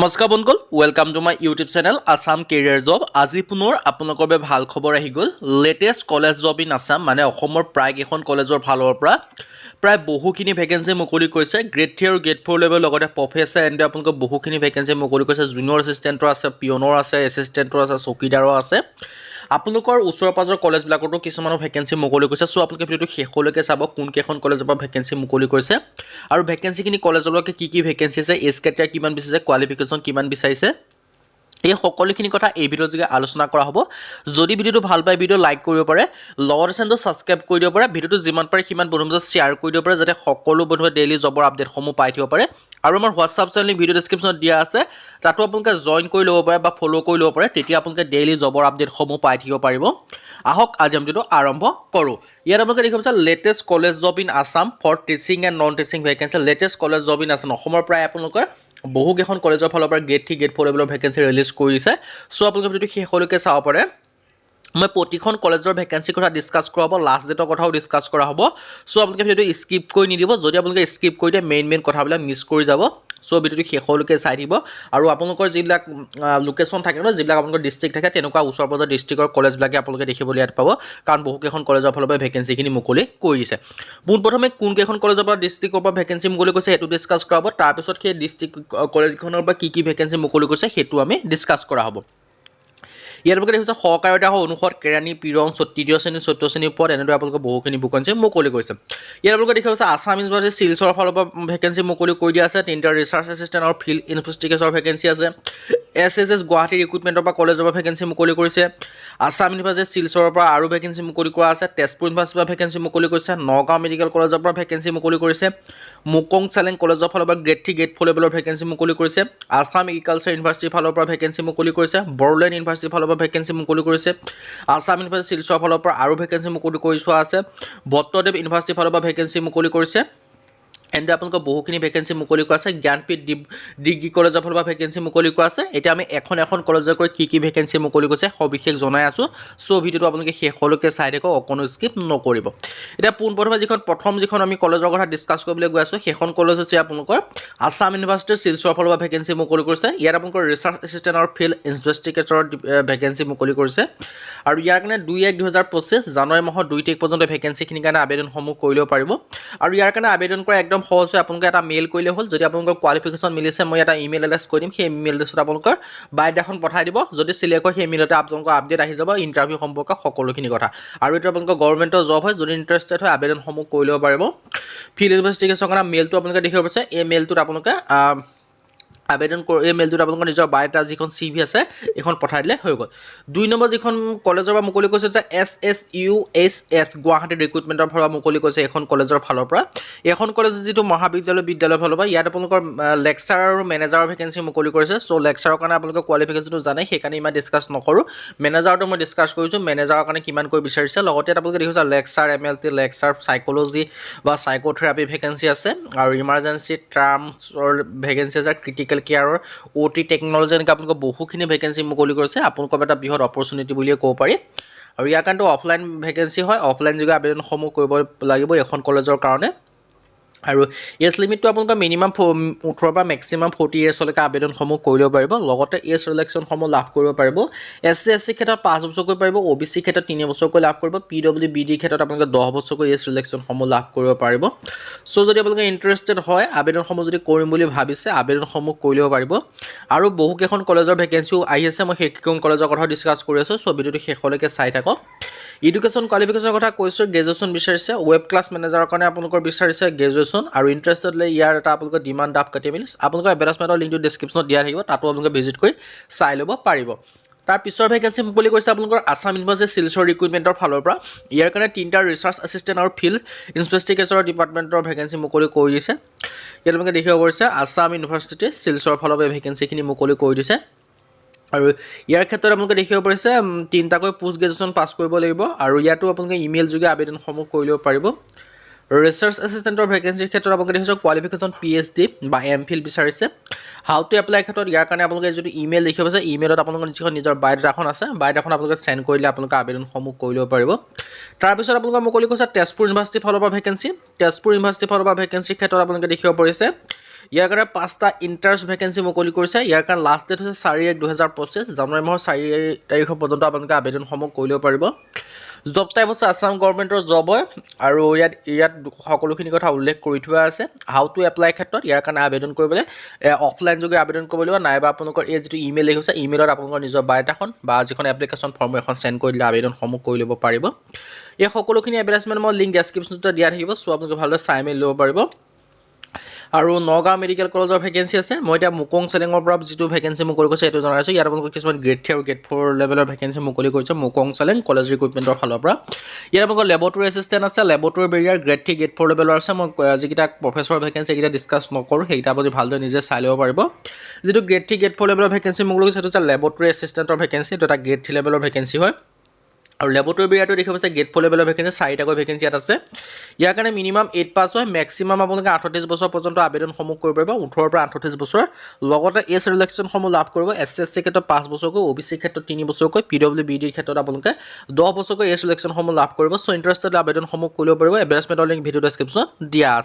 নমস্কাৰ বন্ধুসকল, welcome to my YouTube channel Assam career job. আজি পুনৰ আপোনালোকৰ বাবে ভাল খবৰ আহি গ'ল। Latest college job in Assam, মানে অসমৰ প্ৰায়কেইখন কলেজৰ ফালৰ পৰা প্ৰায় বহুখিনি ভেকেঞ্চি মুকলি কৰিছে। গ্ৰেড 3 আৰু গ্ৰেড 4 লেভেল লগতে প্ৰফেচাৰ এণ্ড আপোনালোকৰ বহুখিনি ভেকেঞ্চি মুকলি কৰিছে। জুনিয়ৰ এছিষ্টেণ্টৰ আছে, পিয়নৰ আছে, এছিষ্টেণ্টৰ আছে, চকীদাৰৰ আছে। আপোনালোকৰ ওচৰ পাজৰ কলেজবিলাকতো কিছুমানৰ ভেকেঞ্চি মুকলি কৰিছে। চ' আপোনালোকে ভিডিঅ'টো শেষলৈকে চাব, কোনকেইখন কলেজৰ পৰা ভেকেঞ্চি মুকলি কৰিছে আৰু ভেকেঞ্চিখিনি কলেজলৈকে কি ভেকেঞ্চি আছে, এজ ক্ৰাইটেৰিয়া কিমান বিচাৰিছে, কোৱালিফিকেশ্যন কিমান বিচাৰিছে, এই সকলোখিনি কথা এই ভিডিঅ'ৰ যোগে আলোচনা কৰা হ'ব। যদি ভিডিঅ'টো ভাল পায় ভিডিঅ' লাইক কৰিব পাৰে, লগতে চেনেলটো ছাবস্ক্ৰাইব কৰি দিব পাৰে, ভিডিঅ'টো যিমান পাৰে সিমান বন্ধুৰ মাজত শ্বেয়াৰ কৰি দিব পাৰে, যাতে সকলো বন্ধুৱে ডেইলি জবৰ আপডেটসমূহ পাই থাকিব পাৰে। আৰু আমাৰ হোৱাটছআপ চেনেল ভিডিঅ' ডেছক্ৰিপশ্যনত দিয়া আছে, তাতো আপোনালোকে জইন কৰি ল'ব পাৰে বা ফ'ল' কৰি ল'ব পাৰে, তেতিয়া আপোনালোকে ডেইলি জবৰ আপডেটসমূহ পাই থাকিব পাৰিব। আহক আজি আমি ভিডিঅ'টো আৰম্ভ কৰোঁ। ইয়াত আপোনালোকে দেখিব পাৰিছে latest college job in Assam for teaching and non teaching vacancy. Latest college job in Assam, অসমৰ প্ৰায় আপোনালোকৰ বহুকেইখন কলেজৰ ফালৰ পৰা গ্ৰেড 3 গ্ৰেড 4 লেভেলৰ ভেকেঞ্চি ৰিলিজ কৰিছে। চ' আপোনালোকে ভিডিঅ'টো শেষলৈকে চাব পাৰে। মই প্ৰতিখন কলেজৰ ভেকেঞ্চিৰ কথা ডিছকাছ কৰা হ'ব, লাষ্ট ডেটৰ কথাও ডিছকাছ কৰা হ'ব। চ' আপোনালোকে ভিডিঅ'টো স্কিপ কৰি নিদিব। যদি আপোনালোকে স্কিপ কৰি দিয়ে মেইন কথাবিলাক মিছ কৰি যাব। চ' ভিডিঅ'টো শেষলৈকে চাই দিব। আৰু আপোনালোকৰ যিবিলাক লোকেশ্যন থাকে ন, যিবিলাক আপোনালোকৰ ডিষ্ট্ৰিক্ট থাকে, তেনেকুৱা ওচৰ পাজৰ ডিষ্ট্ৰিক্টৰ কলেজবিলাকে আপোনালোকে দেখিবলৈ ইয়াত পাব, কাৰণ বহুকেইখন কলেজৰ ফালৰ পৰা ভেকেঞ্চিখিনি মুকলি কৰি দিছে। পোনপ্ৰথমে কোনকেইখন কলেজৰ পৰা ডিষ্ট্ৰিক্টৰ পৰা ভেকেঞ্চি মুকলি কৰিছে সেইটো ডিছকাছ কৰা হ'ব। তাৰপিছত সেই ডিষ্ট্ৰিক্ট কলেজখনৰ পৰা কি ভেকেঞ্চি মুকলি কৰিছে সেইটো আমি ডিছকাছ কৰা হ'ব। ইয়াৰ আপোনালোকে দেখিছে সহকাৰী অধ্যাপক অনুষদ কেৰাণী পিৰং তৃতীয় শ্ৰেণী চতুৰ্থ শ্ৰেণীৰ ওপৰত এনেদৰে আপোনালোকে বহুখিনি ভেকেঞ্চি মুকলি কৰিছে। ইয়াত আপোনালোকে দেখিব পাৰিছে আছাম ইউনিভাৰ্চিটি চিলচৰ ফালৰ পৰা ভেকেঞ্চি মুকলি কৰি দিয়া আছে। তিনিটা ৰিচাৰ্চ এছিষ্টেণ্ট আৰু ফিল্ড ইনভেষ্টিগেশ্যনৰ ভেকেঞ্চি আছে। SSS গুৱাহাটী ৰিক্ৰুটমেণ্টৰ পৰা কলেজৰ পৰা ভেকেঞ্চি মুকলি কৰিছে। আছাম ইউনিভাৰ্চিটি চিলচৰৰ পৰা আৰু ভেকেঞ্চি মুকলি কৰা আছে। তেজপুৰ ইউনিভাৰ্চিটিৰ পৰা ভেকেঞ্চি মুকলি কৰিছে। নগাঁও মেডিকেল কলেজৰ পৰা ভেকেঞ্চি মুকলি কৰিছে। মুকং চেলেং কলেজৰ ফালৰ পৰা গ্ৰেড 3 গ্ৰেড 4 লেভেলৰ ভেকেঞ্চি মুকলি কৰিছে। আছাম এগ্ৰিকালচাৰ ইউনিভাৰ্চিটিৰ ফালৰ পৰা ভেকেঞ্চি মুকলি কৰিছে। বড়োলেণ্ড ইউনিভাৰ্চিটিৰ ফালৰ পৰা ভেকেঞ্চি মুকলি কৰিছে। আছাম ইউনিভাৰ্চিটি চিলচৰ ফালৰ পৰা আৰু ভেকেঞ্চি মুকলি কৰি থোৱা আছে। ভট্টদেৱ ইউনিভাৰ্চিটিৰ ফালৰ পৰা ভেকেঞ্চি মুকলি কৰিছে। এণ্ড আপোনালোকৰ বহুখিনি ভেকেঞ্চি মুকলি কৰা আছে। জ্ঞানপীঠ ডিগ্ৰী কলেজৰ ফালৰ পৰা ভেকেঞ্চি মুকলি কৰা আছে। এতিয়া আমি এখন কলেজৰ কৰি কি ভেকেঞ্চি মুকলি কৰিছে সবিশেষ জনাই আছোঁ। চ' ভিডিঅ'টো আপোনালোকে শেষলৈকে চাই থাকক, অকণো স্কিপ নকৰিব। এতিয়া পোনপ্ৰথমে প্ৰথম যিখন আমি কলেজৰ কথা ডিছকাছ কৰিবলৈ গৈ আছোঁ, সেইখন কলেজ হৈছে আপোনালোকৰ আছাম ইউনিভাৰ্চিটিৰ চিলচৰ ফালৰ পৰা ভেকেঞ্চি মুকলি কৰিছে। ইয়াত আপোনালোকৰ ৰিচাৰ্চ এছিষ্টেণ্ট আৰু ফিল্ড ইনভেষ্টিগেটৰৰ ভেকেঞ্চি মুকলি কৰিছে। আৰু ইয়াৰ কাৰণে 2/1/2025 জানুৱাৰী মাহৰ 2 তাৰিখ পৰ্যন্ত ভেকেঞ্চিখিনিৰ কাৰণে আবেদনসমূহ কৰিব পাৰিব। আৰু ইয়াৰ কাৰণে আবেদন কৰা একদম সহজ হয়, আপোনালোকে এটা মেইল কৰিলে হ'ল। যদি আপোনালোকৰ কোৱালিফিকেশ্যন মিলিছে মই এটা ইমেইল এড্ৰেছ কৈ দিম, সেই ইমেইল এড্ৰেছত আপোনালোকৰ বায়'ডাটাখন পঠাই দিব। যদি চিলেক্ট হয় সেই ইমেইলতে আপোনালোকৰ আপডেট আহি যাব ইণ্টাৰভিউ সম্পৰ্কে সকলোখিনি কথা। আৰু এইটো আপোনালোকৰ গভৰ্ণমেণ্টৰ জব হয়, যদি ইণ্টাৰেষ্টেড হয় আবেদনসমূহ কৰি ল'ব পাৰিব। ফিল্ড ইনভেষ্টিগেশ্যনৰ কাৰণে মেইলটো আপোনালোকে দেখিব পাৰিছে। এই মেইলটোত আপোনালোকে আবেদন কৰি এই মেইলটোত আপোনালোকৰ নিজৰ বায়'ডাটা যিখন CV আছে এইখন পঠাই দিলে হৈ গ'ল। 2 নম্বৰ যিখন কলেজৰ পৰা মুকলি কৰিছে যে SSUHS গুৱাহাটী ৰিক্ৰুটমেণ্টৰ ফালৰ পৰা মুকলি কৰিছে এখন কলেজৰ ফালৰ পৰা। এখন কলেজৰ যিটো বিদ্যালয়ৰ ফালৰ পৰা ইয়াত আপোনালোকৰ লেকচাৰ আৰু মেনেজাৰৰ ভেকেঞ্চি মুকলি কৰিছে। চ' লেকচাৰৰ কাৰণে আপোনালোকে কোৱালিফিকেশ্যনটো জানে, সেইকাৰণে ইমান ডিছকাছ নকৰোঁ। মেনেজাৰটো মই ডিছকাছ কৰিছোঁ, মেনেজাৰৰ কাৰণে কিমানকৈ বিচাৰিছে। লগতে আপোনালোকে দেখিছে লেকচাৰ MLT লেকচাৰ চাইক'লজি বা চাইক'থেৰাপি ভেকেঞ্চি আছে। আৰু ইমাৰ্জেঞ্চি টাৰ্মছৰ ভেকেঞ্চি আছে। ক্ৰিটিকেল কেয়াৰৰ OT টেকন'লজি এনেকৈ আপোনালোকৰ বহুখিনি ভেকেঞ্চি মুকলি কৰিছে। আপোনালোকৰ এটা বৃহৎ অপৰচুনিটি বুলিয়ে ক'ব পাৰি। আৰু ইয়াৰ কাৰণেতো অফলাইন ভেকেঞ্চি হয়, অফলাইন যোগে আবেদনসমূহ কৰিব লাগিব এখন কলেজৰ কাৰণে। আৰু এজ লিমিটটো আপোনালোকৰ মিনিমাম 18 পৰা মেক্সিমাম 40 ইয়াৰ্ছলৈকে আবেদনসমূহ কৰি ল'ব পাৰিব। লগতে এজ ৰিলেক্সনসমূহ লাভ কৰিব পাৰিব। SC SC ক্ষেত্ৰত 5 বছৰকৈ পাৰিব, OBC ক্ষেত্ৰত 3 বছৰকৈ লাভ কৰিব, PWBD ক্ষেত্ৰত আপোনালোকে 10 বছৰকৈ এজ ৰিলেক্সনসমূহ লাভ কৰিব পাৰিব। চ' যদি আপোনালোকে ইণ্টাৰেষ্টেড হয় আবেদনসমূহ যদি কৰিম বুলি ভাবিছে আবেদনসমূহ কৰি ল'ব পাৰিব। আৰু বহুকেইখন কলেজৰ ভেকেঞ্চিও আহি আছে, মই সেইকেইখন কলেজৰ কথা ডিছকাছ কৰি আছোঁ। চ' ভিডিঅ'টো শেষলৈকে চাই থাকক। এডুকেশ্যন কোৱালিফিকেশ্যনৰ কথা কৈছোঁ, গ্ৰেজুৱেশ্যন বিচাৰিছে। ৱেব ক্লাছ মেনেজাৰৰ কাৰণে আপোনালোকৰ বিচাৰিছে গ্ৰেজুৱেশ্যন। আৰু ইণ্টাৰেষ্টেড হ'লে ইয়াৰ এটা আপোনালোকৰ ডিমাণ্ড ড্ৰাফ্ট কাটি মেলি আপোনালোকৰ এডভাৰটাইজমেণ্টৰ লিংকটো ডেছক্ৰিপশ্যনত দিয়া থাকিব, তাতো আপোনালোকে ভিজিট কৰি চাই ল'ব পাৰিব। তাৰ পিছৰ ভেকেঞ্চি মুকলি কৰিছে আপোনালোকৰ আছাম ইউনিভাৰ্চিটি চিলচৰ ৰিক্ৰুটমেণ্টৰ ফালৰ পৰা। ইয়াৰ কাৰণে 3টা ৰিচাৰ্চ এছিষ্টেণ্ট আৰু ফিল্ড ইনভেষ্টিগেশ্যনৰ ডিপাৰ্টমেণ্টৰ ভেকেঞ্চি মুকলি কৰি দিছে। ইয়াত আপোনালোকে দেখিব পাৰিছে আছাম ইউনিভাৰ্চিটি চিলচৰ ফালৰ পৰা ভেকেঞ্চিখিনি মুকলি কৰি দিছে। আৰু ইয়াৰ ক্ষেত্ৰত আপোনালোকে দেখিব পাৰিছে 3টাকৈ পোষ্ট গ্ৰেজুৱেশ্যন পাছ কৰিব লাগিব। আৰু ইয়াতো আপোনালোকে ইমেইল যোগে আবেদনসমূহ কৰি ল'ব পাৰিব। ৰিচাৰ্চ এছিষ্টেণ্টৰ ভেকেঞ্চিৰ ক্ষেত্ৰত আপোনালোকে দেখিছে কোৱালিফিকেশ্যন PhD বা MPhil বিচাৰিছে। হাউ টু এপ্লাই ক্ষেত্ৰত ইয়াৰ কাৰণে আপোনালোকে যিটো ইমেইল লিখিব আছে ইমেইলত আপোনালোকৰ যিখন নিজৰ বায়'ডাটাখন আছে বায়'ডাটাখন আপোনালোকে চেণ্ড কৰিলে আপোনালোকে আবেদনসমূহ কৰি ল'ব পাৰিব। তাৰপিছত আপোনালোকৰ মুকলি কৰিছে তেজপুৰ ইউনিভাৰ্চিটিৰ ফালৰ পৰা ভেকেঞ্চি। তেজপুৰ ইউনিভাৰ্চিটিৰ ফালৰ পৰা ভেকেঞ্চিৰ ক্ষেত্ৰত আপোনালোকে দেখিব পাৰিছে ইয়াৰ কাৰণে 5টা ইণ্টাৰ্ছ ভেকেঞ্চি মুকলি কৰিছে। ইয়াৰ কাৰণে লাষ্ট ডেট হৈছে 4/1/2025 জানুৱাৰী মাহৰ 4 তাৰিখৰ পৰ্যন্ত আপোনালোকে আবেদনসমূহ কৰি ল'ব পাৰিব। জব টাইপ হৈছে আছাম গভৰ্ণমেণ্টৰ জব হয় আৰু ইয়াত সকলোখিনি কথা উল্লেখ কৰি থোৱা আছে। হাউ টু এপ্লাই ক্ষেত্ৰত ইয়াৰ কাৰণে আবেদন কৰিবলৈ অফলাইন যোগে আবেদন কৰিব লাগিব, নাইবা আপোনালোকৰ এই যিটো ইমেইল লিখিছে ইমেইলত আপোনালোকৰ নিজৰ বায়'ডাটাখন বা যিখন এপ্লিকেশ্যন ফৰ্ম এখন চেণ্ড কৰি দিলে আবেদনসমূহ কৰি ল'ব পাৰিব। এই সকলোখিনি এডভাৰটাইজমেণ্ট মই লিংক ডেছক্ৰিপশ্যনতে দিয়া থাকিব, চ' আপোনালোকে ভালদৰে চাই মেলি ল'ব পাৰিব। আৰু নগাঁও মেডিকেল কলেজৰ ভেকেঞ্চি আছে। মই এতিয়া মুকং চেলেঙৰ পৰা যিটো ভেকেঞ্চি মুকলি কৰিছে সেইটো জনাইছোঁ। ইয়াত আপোনালোকৰ কিছুমান গ্ৰেড 3 আৰু গ্ৰেড 4 লেভেলৰ ভেকেঞ্চি মুকলি কৰিছে মুকং চেলেং কলেজ ৰিক্ৰুটমেণ্টৰ ফালৰ পৰা। ইয়াত আপোনালোকৰ লেবৰেটৰী এছিষ্টেণ্ট আছে, লেবৰেটৰী বেৰিয়াৰ গ্ৰেড 3 গ্ৰেড 4 লেভেলৰ আছে। মই যিকেইটা প্ৰফেচৰ ভেকেঞ্চি সেইকেইটা ডিছকাছ নকৰোঁ, সেইকেইটা আপুনি ভালদৰে নিজে চাই ল'ব পাৰিব। যিটো গ্ৰেড 3 গ্ৰেড 4 লেভেলৰ ভেকেঞ্চি মুকলি কৰিছে সেইটো হৈছে লেবৰেটৰী এছিষ্টেণ্টৰ ভেকেঞ্চি, এইটো এটা গ্ৰেড 3 লেভেলৰ ভেকেঞ্চি হয়। আৰু লেবৰেটৰী বেৰিয়াৰটো দেখিব পাইছে গ্ৰেড 4 লেভেলৰ ভেকেঞ্চি 4টাকৈ ভেকেঞ্চি ইয়াত আছে। ইয়াৰ কাৰণে মিনিমাম 8 পাছ হয়, মেক্সিমাম আপোনালোকে 38 বছৰ পৰ্যন্ত আবেদনসমূহ কৰিব পাৰিব, 18 পৰা 38 বছৰ। লগতে এজ ৰিলেক্সেশ্যনসমূহ লাভ কৰিব। SC SC ক্ষেত্ৰত 5 বছৰকৈ, OBC ক্ষেত্ৰত 3 বছৰকৈ, PWBDৰ ক্ষেত্ৰত আপোনালোকে 10 বছৰকৈ এজ ৰিলেক্সেশ্যনসমূহ লাভ কৰিব। চ' ইণ্টাৰেষ্টেড আবেদনসমূহ কৰিব পাৰিব। এডভাৰটাইজমেণ্টৰ লিংক ভিডিঅ' ডেছক্ৰিপশ্যনত দিয়া আছে।